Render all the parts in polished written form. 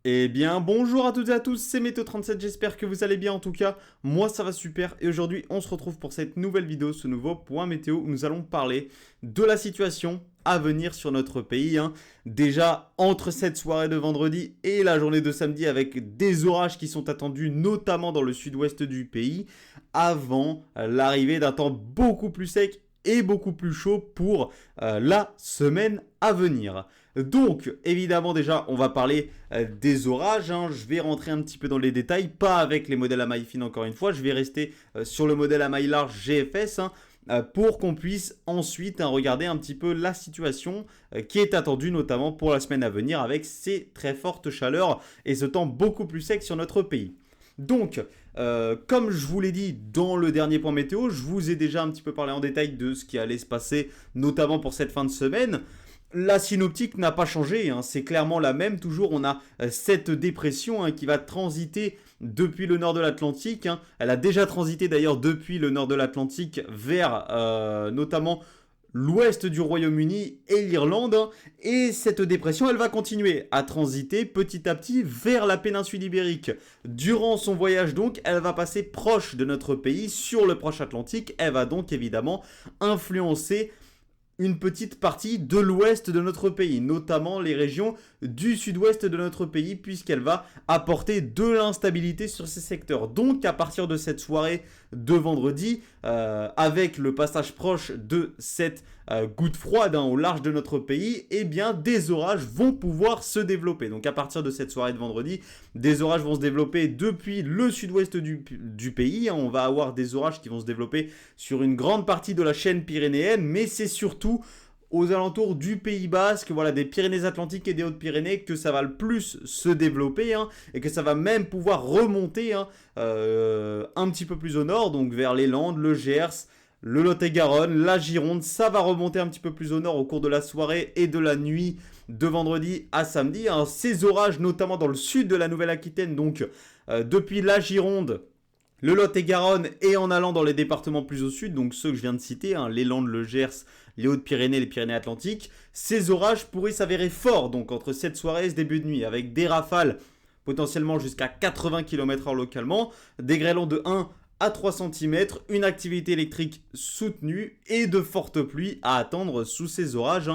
Eh bien, bonjour à toutes et à tous, c'est Météo37, j'espère que vous allez bien en tout cas. Moi, ça va super et aujourd'hui, on se retrouve pour cette nouvelle vidéo, ce nouveau point météo où nous allons parler de la situation à venir sur notre pays. Déjà, entre cette soirée de vendredi et la journée de samedi avec des orages qui sont attendus, notamment dans le sud-ouest du pays, avant l'arrivée d'un temps beaucoup plus sec et beaucoup plus chaud pour la semaine à venir. Donc, évidemment, déjà, on va parler des orages. Je vais rentrer un petit peu dans les détails, pas avec les modèles à maille fine encore une fois. Je vais rester sur le modèle à maille large GFS pour qu'on puisse ensuite regarder un petit peu la situation qui est attendue, notamment pour la semaine à venir avec ces très fortes chaleurs et ce temps beaucoup plus sec sur notre pays. Donc, comme je vous l'ai dit dans le dernier point météo, je vous ai déjà un petit peu parlé en détail de ce qui allait se passer, notamment pour cette fin de semaine. La synoptique n'a pas changé, c'est clairement la même. Toujours, on a cette dépression qui va transiter depuis le nord de l'Atlantique. Elle a déjà transité d'ailleurs depuis le nord de l'Atlantique vers notamment l'ouest du Royaume-Uni et l'Irlande. Et cette dépression, elle va continuer à transiter petit à petit vers la péninsule ibérique. Durant son voyage donc, elle va passer proche de notre pays sur le proche Atlantique. Elle va donc évidemment influencer une petite partie de l'ouest de notre pays, notamment les régions du sud-ouest de notre pays, puisqu'elle va apporter de l'instabilité sur ces secteurs. Donc à partir de cette soirée de vendredi, avec le passage proche de cette goutte froide au large de notre pays, eh bien des orages vont pouvoir se développer. Donc à partir de cette soirée de vendredi, des orages vont se développer depuis le sud-ouest du pays. On va avoir des orages qui vont se développer sur une grande partie de la chaîne pyrénéenne, mais c'est surtout aux alentours du Pays Basque, voilà, des Pyrénées-Atlantiques et des Hautes-Pyrénées, que ça va le plus se développer, et que ça va même pouvoir remonter un petit peu plus au nord, donc vers les Landes, le Gers, le Lot-et-Garonne, la Gironde. Ça va remonter un petit peu plus au nord au cours de la soirée et de la nuit de vendredi à samedi. Ces orages, notamment dans le sud de la Nouvelle-Aquitaine, donc depuis la Gironde, le Lot-et-Garonne et en allant dans les départements plus au sud, donc ceux que je viens de citer, les Landes, le Gers, les Hautes-Pyrénées, les Pyrénées-Atlantiques, ces orages pourraient s'avérer forts donc entre cette soirée et ce début de nuit, avec des rafales potentiellement jusqu'à 80 km/h localement, des grêlons de 1 à 3 cm, une activité électrique soutenue et de fortes pluies à attendre sous ces orages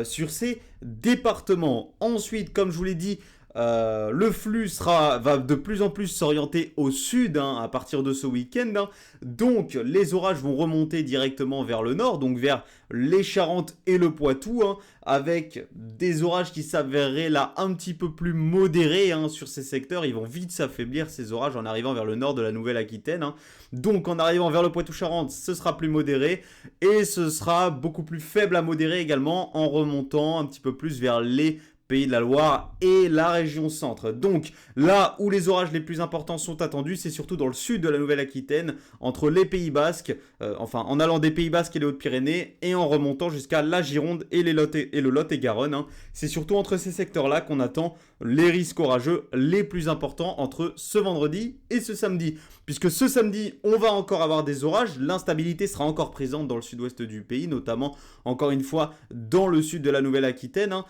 sur ces départements. Ensuite, comme je vous l'ai dit, le flux va de plus en plus s'orienter au sud à partir de ce week-end. Donc les orages vont remonter directement vers le nord, donc vers les Charentes et le Poitou, avec des orages qui s'avéreraient là un petit peu plus modérés sur ces secteurs. Ils vont vite s'affaiblir ces orages en arrivant vers le nord de la Nouvelle-Aquitaine. Donc en arrivant vers le Poitou-Charentes, ce sera plus modéré et ce sera beaucoup plus faible à modéré également en remontant un petit peu plus vers les Pays de la Loire et la région centre. Donc là où les orages les plus importants sont attendus, c'est surtout dans le sud de la Nouvelle-Aquitaine, entre les Pays Basques, en allant des Pays Basques et les Hautes-Pyrénées, et en remontant jusqu'à la Gironde et le Lot-et-Garonne. C'est surtout entre ces secteurs-là qu'on attend les risques orageux les plus importants entre ce vendredi et ce samedi. Puisque ce samedi, on va encore avoir des orages, l'instabilité sera encore présente dans le sud-ouest du pays, notamment, encore une fois, dans le sud de la Nouvelle-Aquitaine.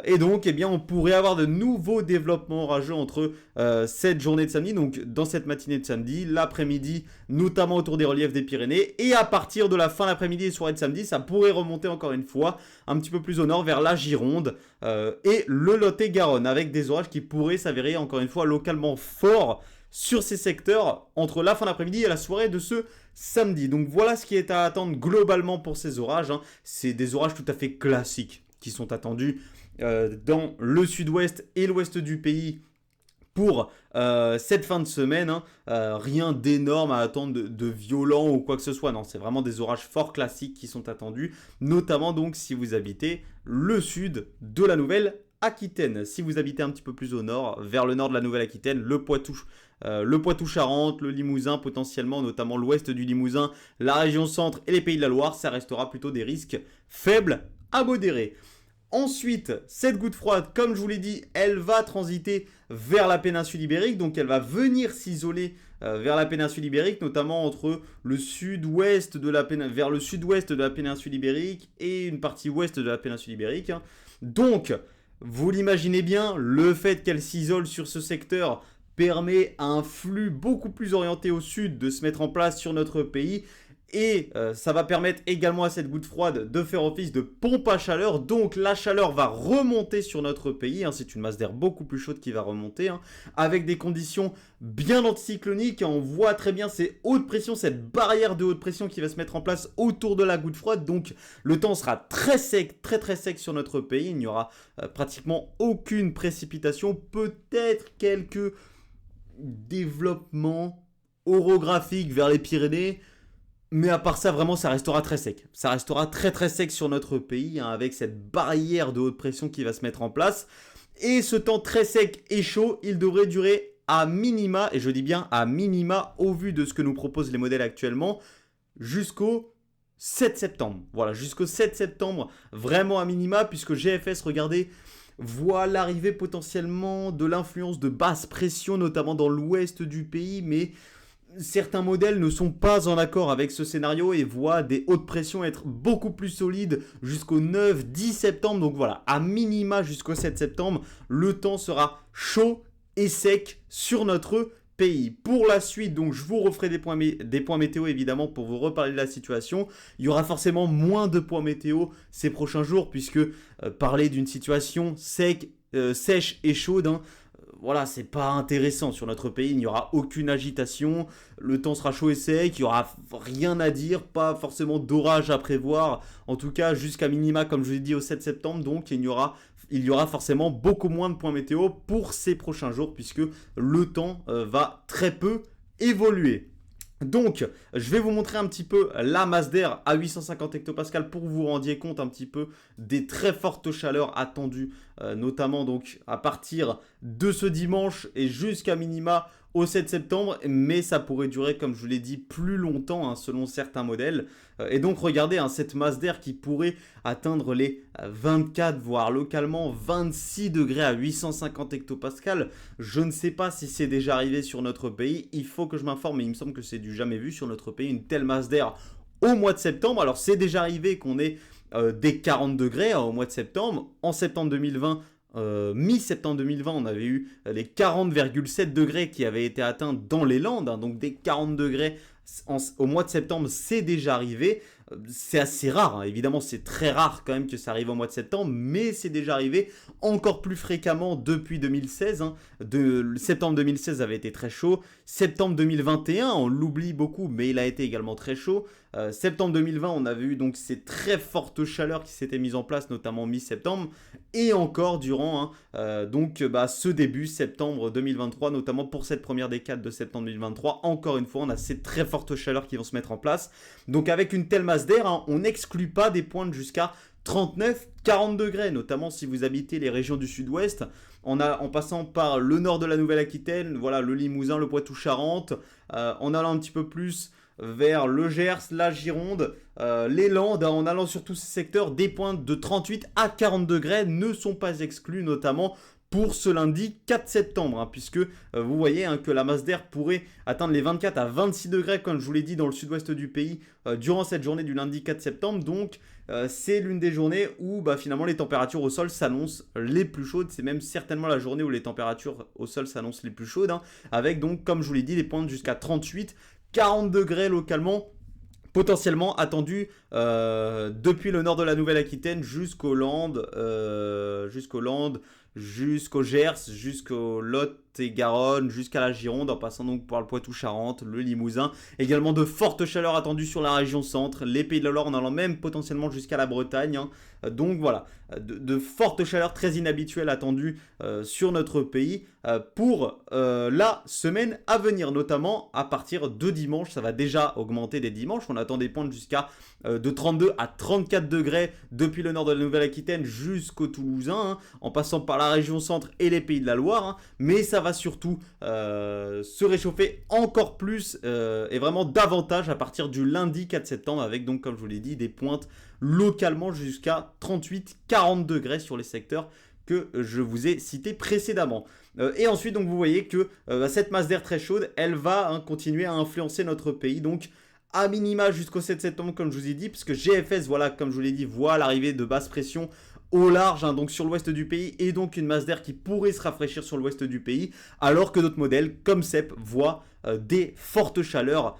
Et donc, eh bien, on pourrait avoir de nouveaux développements orageux entre cette journée de samedi, donc dans cette matinée de samedi, l'après-midi, notamment autour des reliefs des Pyrénées, et à partir de la fin d'après-midi et soirée de samedi, ça pourrait remonter encore une fois un petit peu plus au nord vers la Gironde et le Lot-et-Garonne, avec des orages qui pourraient s'avérer encore une fois localement forts sur ces secteurs entre la fin d'après-midi et la soirée de ce samedi. Donc voilà ce qui est à attendre globalement pour ces orages. C'est des orages tout à fait classiques qui sont attendus dans le sud-ouest et l'ouest du pays pour cette fin de semaine. Rien d'énorme à attendre de violent ou quoi que ce soit. Non, c'est vraiment des orages fort classiques qui sont attendus, notamment donc si vous habitez le sud de la Nouvelle-Aquitaine. Si vous habitez un petit peu plus au nord, vers le nord de la Nouvelle-Aquitaine, le Poitou-Charentes, le Limousin potentiellement, notamment l'ouest du Limousin, la région centre et les Pays de la Loire, ça restera plutôt des risques faibles à modérés. Ensuite, cette goutte froide, comme je vous l'ai dit, elle va transiter vers la péninsule ibérique, donc elle va venir s'isoler vers la péninsule ibérique, notamment entre le sud-ouest vers le sud-ouest de la péninsule ibérique et une partie ouest de la péninsule ibérique. Donc, Vous l'imaginez bien, le fait qu'elle s'isole sur ce secteur permet à un flux beaucoup plus orienté au sud de se mettre en place sur notre pays. Et ça va permettre également à cette goutte froide de faire office de pompe à chaleur. Donc la chaleur va remonter sur notre pays. Hein, c'est une masse d'air beaucoup plus chaude qui va remonter. Hein, avec des conditions bien anticycloniques. On voit très bien ces hautes pressions, cette barrière de haute pression qui va se mettre en place autour de la goutte froide. Donc le temps sera très sec, très très sec sur notre pays. Il n'y aura pratiquement aucune précipitation. Peut-être quelques développements orographiques vers les Pyrénées. Mais à part ça, vraiment, ça restera très sec. Ça restera très très sec sur notre pays, hein, avec cette barrière de haute pression qui va se mettre en place. Et ce temps très sec et chaud, il devrait durer à minima, et je dis bien à minima, au vu de ce que nous proposent les modèles actuellement, jusqu'au 7 septembre. Voilà, jusqu'au 7 septembre, vraiment à minima, puisque GFS, regardez, voit l'arrivée potentiellement de l'influence de basse pression, notamment dans l'ouest du pays, mais certains modèles ne sont pas en accord avec ce scénario et voient des hautes pressions être beaucoup plus solides jusqu'au 9-10 septembre. Donc voilà, à minima jusqu'au 7 septembre, le temps sera chaud et sec sur notre pays. Pour la suite, donc je vous referai des points météo évidemment pour vous reparler de la situation. Il y aura forcément moins de points météo ces prochains jours puisque parler d'une situation sèche et chaude, hein, voilà, c'est pas intéressant sur notre pays, il n'y aura aucune agitation, le temps sera chaud et sec, il n'y aura rien à dire, pas forcément d'orage à prévoir, en tout cas jusqu'à minima comme je l'ai dit au 7 septembre, donc il y aura forcément beaucoup moins de points météo pour ces prochains jours puisque le temps va très peu évoluer. Donc, je vais vous montrer un petit peu la masse d'air à 850 hectopascales pour que vous vous rendiez compte un petit peu des très fortes chaleurs attendues, notamment donc à partir de ce dimanche et jusqu'à minima au 7 septembre, mais ça pourrait durer, comme je vous l'ai dit, plus longtemps hein, selon certains modèles. Et donc regardez hein, cette masse d'air qui pourrait atteindre les 24 voire localement 26 degrés à 850 hectopascales. Je ne sais pas si c'est déjà arrivé sur notre pays, il faut que je m'informe, mais il me semble que c'est du jamais vu sur notre pays, une telle masse d'air au mois de septembre. Alors c'est déjà arrivé qu'on ait des 40 degrés hein, au mois de septembre. En septembre 2020, mi-septembre 2020, on avait eu les 40,7 degrés qui avaient été atteints dans les Landes, hein, donc des 40 degrés au mois de septembre, c'est déjà arrivé. C'est assez rare, hein. Évidemment c'est très rare quand même que ça arrive au mois de septembre, mais c'est déjà arrivé encore plus fréquemment depuis 2016. Hein. Septembre 2016 avait été très chaud, septembre 2021 on l'oublie beaucoup, mais il a été également très chaud. Septembre 2020 on avait eu donc ces très fortes chaleurs qui s'étaient mises en place, notamment mi-septembre, et encore durant ce début septembre 2023, notamment pour cette première décade de septembre 2023. Encore une fois on a ces très fortes chaleurs qui vont se mettre en place, donc avec une telle masse d'air, hein, on n'exclut pas des pointes jusqu'à 39-40 degrés, notamment si vous habitez les régions du sud-ouest, en passant par le nord de la Nouvelle-Aquitaine, voilà, le Limousin, le Poitou-Charentes, en allant un petit peu plus vers le Gers, la Gironde, les Landes, en allant sur tous ces secteurs, des pointes de 38 à 40 degrés ne sont pas exclues, notamment pour ce lundi 4 septembre, hein, puisque vous voyez hein, que la masse d'air pourrait atteindre les 24 à 26 degrés, comme je vous l'ai dit, dans le sud-ouest du pays, durant cette journée du lundi 4 septembre. Donc, c'est l'une des journées où finalement les températures au sol s'annoncent les plus chaudes. C'est même certainement la journée où les températures au sol s'annoncent les plus chaudes, hein, avec donc, comme je vous l'ai dit, des pointes jusqu'à 38, 40 degrés localement, potentiellement attendu depuis le nord de la Nouvelle-Aquitaine jusqu'aux Landes, jusqu'au Gers, jusqu'au Lot-et-Garonne, jusqu'à la Gironde, en passant donc par le Poitou-Charentes, le Limousin. Également de fortes chaleurs attendues sur la région centre, les Pays de la Loire, en allant même potentiellement jusqu'à la Bretagne. Hein. Donc voilà, de fortes chaleurs très inhabituelles attendues sur notre pays pour la semaine à venir, notamment à partir de dimanche. Ça va déjà augmenter dès dimanche. On attend des pointes jusqu'à de 32 à 34 degrés depuis le nord de la Nouvelle-Aquitaine jusqu'au Toulousain, hein, en passant par la région centre et les Pays de la Loire. Hein, mais ça va surtout se réchauffer encore plus et vraiment davantage à partir du lundi 4 septembre avec donc, comme je vous l'ai dit, des pointes localement jusqu'à 38-40 degrés sur les secteurs que je vous ai cités précédemment. Et ensuite, donc, vous voyez que cette masse d'air très chaude, elle va continuer à influencer notre pays. Donc, à minima jusqu'au 7 septembre, comme je vous ai dit, puisque GFS, voilà, comme je vous l'ai dit, voit l'arrivée de basse pression au large, hein, donc sur l'ouest du pays, et donc une masse d'air qui pourrait se rafraîchir sur l'ouest du pays, alors que d'autres modèles, comme CEP, voient des fortes chaleurs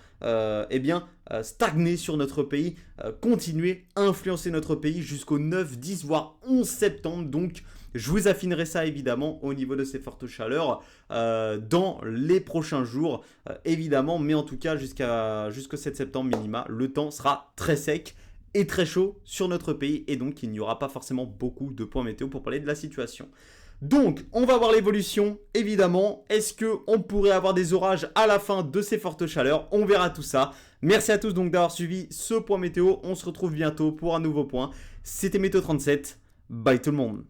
stagner sur notre pays, continuer à influencer notre pays jusqu'au 9, 10, voire 11 septembre. Donc, je vous affinerai ça évidemment au niveau de ces fortes chaleurs dans les prochains jours, évidemment. Mais en tout cas, jusqu'au 7 septembre minima, le temps sera très sec et très chaud sur notre pays. Et donc, il n'y aura pas forcément beaucoup de points météo pour parler de la situation. Donc, on va voir l'évolution, évidemment. Est-ce qu'on pourrait avoir des orages à la fin de ces fortes chaleurs? On verra tout ça. Merci à tous donc d'avoir suivi ce point météo. On se retrouve bientôt pour un nouveau point. C'était Météo 37. Bye tout le monde.